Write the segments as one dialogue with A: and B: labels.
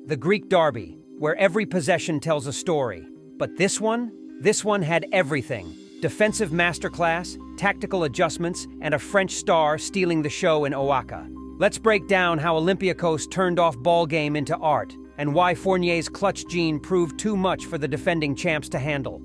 A: The Greek derby, where every possession tells a story. But this one had everything. Defensive masterclass, tactical adjustments, and a French star stealing the show in OAKA. Let's break down how Olympiacos turned off ball game into art, and why Fournier's clutch gene proved too much for the defending champs to handle.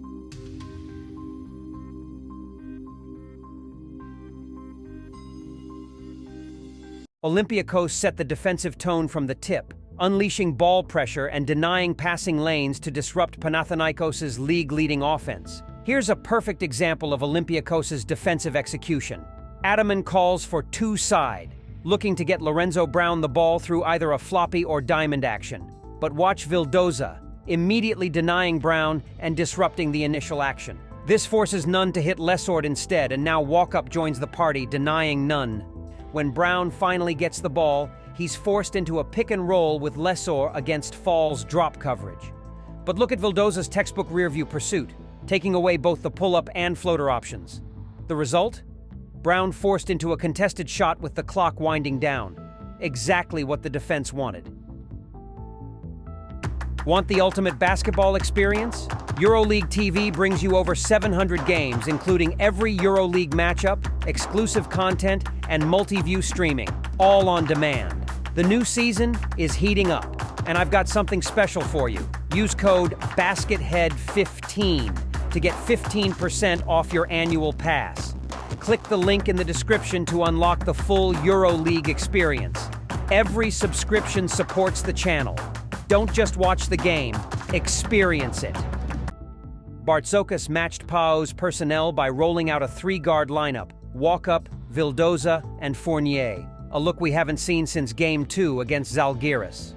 A: Olympiacos set the defensive tone from the tip, unleashing ball pressure and denying passing lanes to disrupt Panathinaikos's league-leading offense. Here's a perfect example of Olympiacos's defensive execution. Ataman calls for two-side, looking to get Lorenzo Brown the ball through either a floppy or diamond action. But watch Vildoza, immediately denying Brown and disrupting the initial action. This forces Nunn to hit Lesord instead, and now Walkup joins the party, denying Nunn. When Brown finally gets the ball, he's forced into a pick and roll with Lesor against Fall's drop coverage. But look at Vildoza's textbook rear-view pursuit, taking away both the pull-up and floater options. The result? Brown forced into a contested shot with the clock winding down. Exactly what the defense wanted. Want the ultimate basketball experience? EuroLeague TV brings you over 700 games, including every EuroLeague matchup, exclusive content, and multi-view streaming, all on demand. The new season is heating up, and I've got something special for you. Use code BASKETHEAD15 to get 15% off your annual pass. Click the link in the description to unlock the full EuroLeague experience. Every subscription supports the channel. Don't just watch the game, experience it. Bartzokas matched PAOK's personnel by rolling out a three-guard lineup: Walkup, Vildoza, and Fournier, a look we haven't seen since Game 2 against Zalgiris.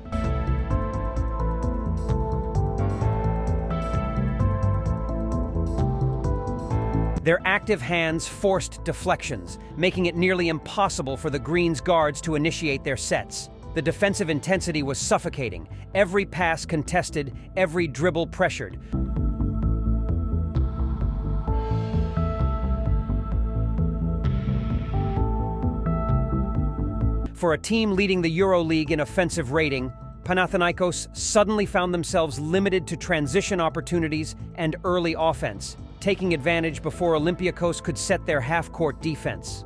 A: Their active hands forced deflections, making it nearly impossible for the Greens' guards to initiate their sets. The defensive intensity was suffocating, every pass contested, every dribble pressured. For a team leading the EuroLeague in offensive rating, Panathinaikos suddenly found themselves limited to transition opportunities and early offense, taking advantage before Olympiacos could set their half-court defense.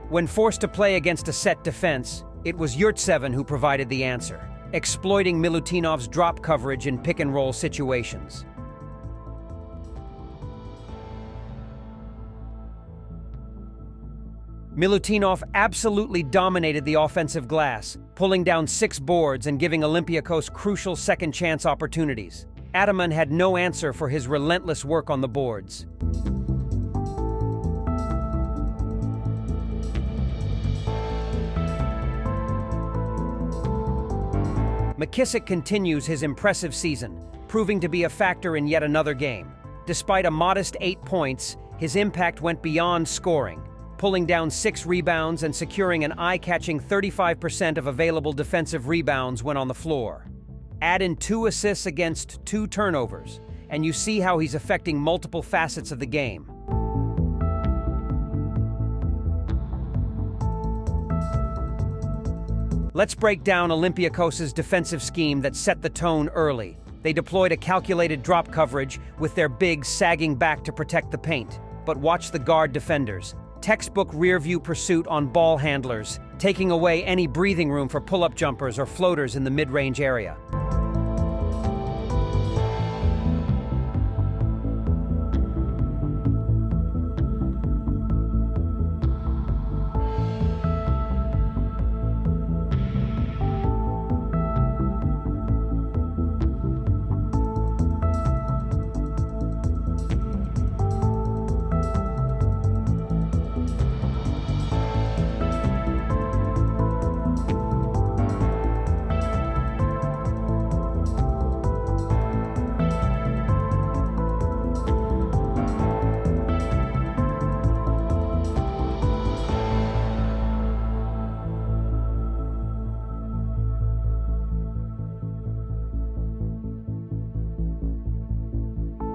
A: When forced to play against a set defense, it was Yurtseven who provided the answer, exploiting Milutinov's drop coverage in pick-and-roll situations. Milutinov absolutely dominated the offensive glass, pulling down 6 boards and giving Olympiacos crucial second-chance opportunities. Ataman had no answer for his relentless work on the boards. Mckissic continues his impressive season, proving to be a factor in yet another game. Despite a modest 8 points, his impact went beyond scoring, pulling down 6 rebounds and securing an eye-catching 35% of available defensive rebounds when on the floor. Add in 2 assists against 2 turnovers, and you see how he's affecting multiple facets of the game. Let's break down Olympiacos' defensive scheme that set the tone early. They deployed a calculated drop coverage with their bigs sagging back to protect the paint. But watch the guard defenders. Textbook rear-view pursuit on ball handlers, taking away any breathing room for pull-up jumpers or floaters in the mid-range area.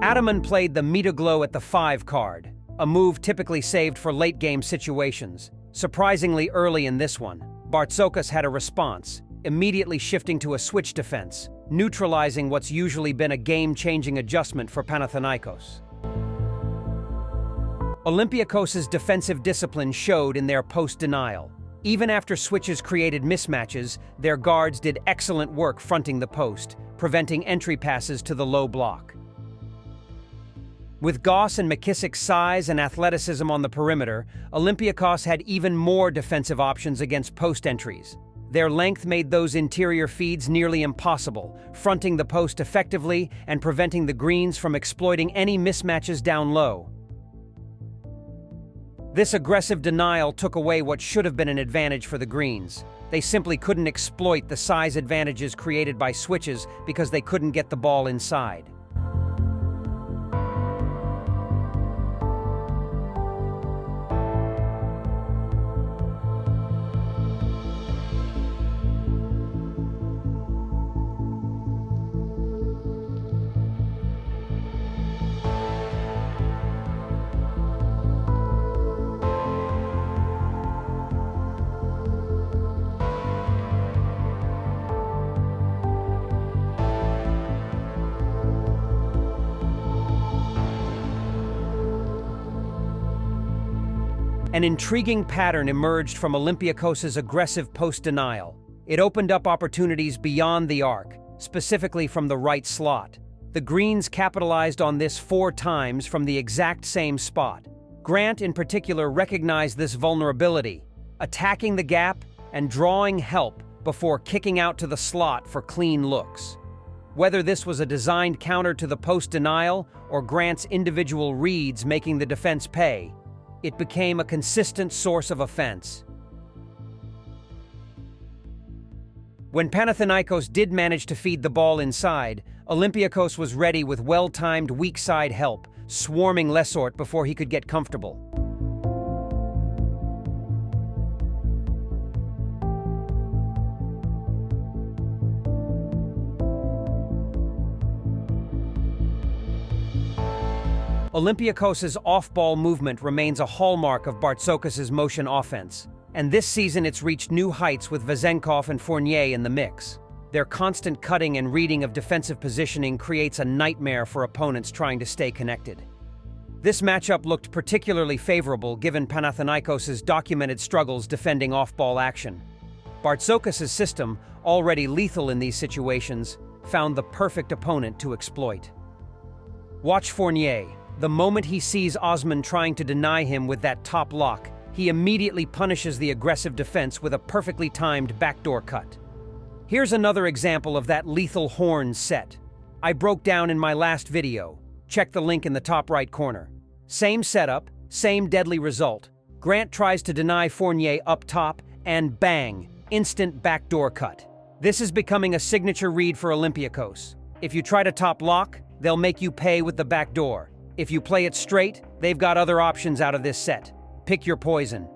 A: Ataman played the Metaglow at the 5 card, a move typically saved for late-game situations. Surprisingly early in this one, Bartzokas had a response, immediately shifting to a switch defense, neutralizing what's usually been a game-changing adjustment for Panathinaikos. Olympiacos' defensive discipline showed in their post-denial. Even after switches created mismatches, their guards did excellent work fronting the post, preventing entry passes to the low block. With Goss and Mckissic's size and athleticism on the perimeter, Olympiacos had even more defensive options against post entries. Their length made those interior feeds nearly impossible, fronting the post effectively and preventing the Greens from exploiting any mismatches down low. This aggressive denial took away what should have been an advantage for the Greens. They simply couldn't exploit the size advantages created by switches because they couldn't get the ball inside. An intriguing pattern emerged from Olympiacos' aggressive post-denial. It opened up opportunities beyond the arc, specifically from the right slot. The Greens capitalized on this 4 times from the exact same spot. Grant, in particular, recognized this vulnerability, attacking the gap and drawing help before kicking out to the slot for clean looks. Whether this was a designed counter to the post-denial or Grant's individual reads making the defense pay, it became a consistent source of offense. When Panathinaikos did manage to feed the ball inside, Olympiacos was ready with well-timed weak side help, swarming Lesort before he could get comfortable. Olympiacos' off-ball movement remains a hallmark of Bartzokas' motion offense, and this season it's reached new heights with Vezenkov and Fournier in the mix. Their constant cutting and reading of defensive positioning creates a nightmare for opponents trying to stay connected. This matchup looked particularly favorable given Panathinaikos' documented struggles defending off-ball action. Bartzokas' system, already lethal in these situations, found the perfect opponent to exploit. Watch Fournier. The moment he sees Osman trying to deny him with that top lock, he immediately punishes the aggressive defense with a perfectly timed backdoor cut. Here's another example of that lethal horn set. I broke down in my last video. Check the link in the top right corner. Same setup, same deadly result. Grant tries to deny Fournier up top, and bang, instant backdoor cut. This is becoming a signature read for Olympiacos. If you try to top lock, they'll make you pay with the backdoor. If you play it straight, they've got other options out of this set. Pick your poison.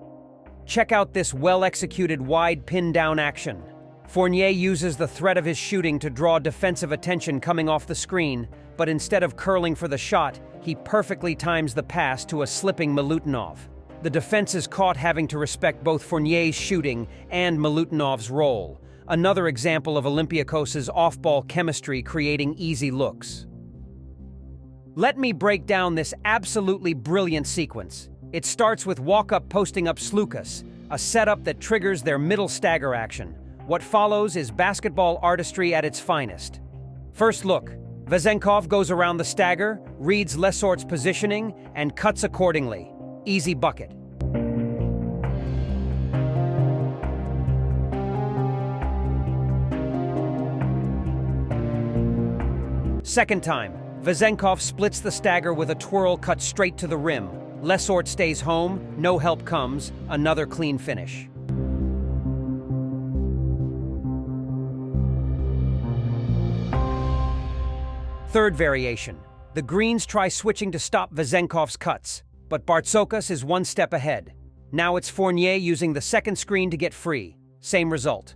A: Check out this well-executed wide pin-down action. Fournier uses the threat of his shooting to draw defensive attention coming off the screen, but instead of curling for the shot, he perfectly times the pass to a slipping Milutinov. The defense is caught having to respect both Fournier's shooting and Milutinov's role. Another example of Olympiacos' off-ball chemistry creating easy looks. Let me break down this absolutely brilliant sequence. It starts with walk-up posting up Slukas, a setup that triggers their middle stagger action. What follows is basketball artistry at its finest. First look, Vezenkov goes around the stagger, reads Lesort's positioning, and cuts accordingly. Easy bucket. Second time, Vezenkov splits the stagger with a twirl cut straight to the rim. Lesort stays home, no help comes, another clean finish. Third variation. The Greens try switching to stop Vezenkov's cuts, but Bartzokas is one step ahead. Now it's Fournier using the second screen to get free. Same result.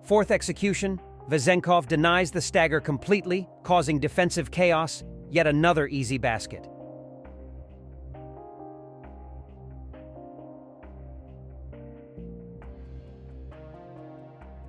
A: Fourth execution, Vezenkov denies the stagger completely, causing defensive chaos, yet another easy basket.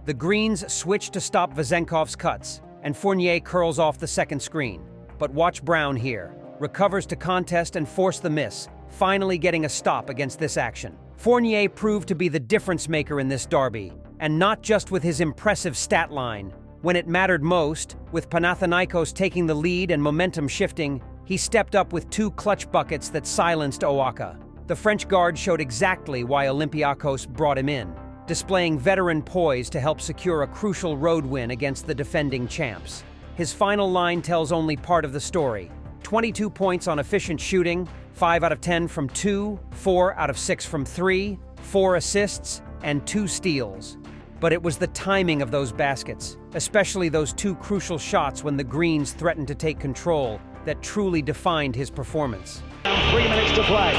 A: The Greens switch to stop Vezenkov's cuts, and Fournier curls off the second screen. But watch Brown here. Recovers to contest and force the miss, finally getting a stop against this action. Fournier proved to be the difference maker in this derby, and not just with his impressive stat line. When it mattered most, with Panathinaikos taking the lead and momentum shifting, he stepped up with 2 clutch buckets that silenced OAKA. The French guard showed exactly why Olympiacos brought him in, displaying veteran poise to help secure a crucial road win against the defending champs. His final line tells only part of the story. 22 points on efficient shooting, 5 out of 10 from 2, 4 out of 6 from 3, 4 assists, and 2 steals. But it was the timing of those baskets, especially those 2 crucial shots when the Greens threatened to take control, that truly defined his performance.
B: 3 minutes to play.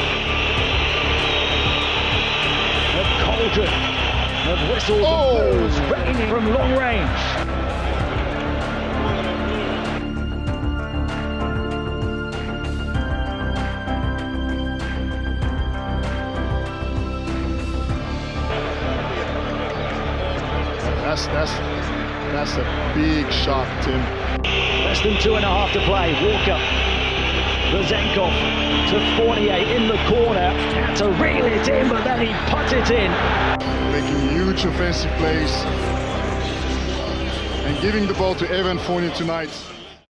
B: The cauldron of whistles and blows raining from long range.
C: That's a big shot, Tim.
B: Less than 2.5 to play. Walker, Vezenkov to Fournier in the corner. Had to reel it in, but then he put it in.
C: Making huge offensive plays and giving the ball to Fournier tonight.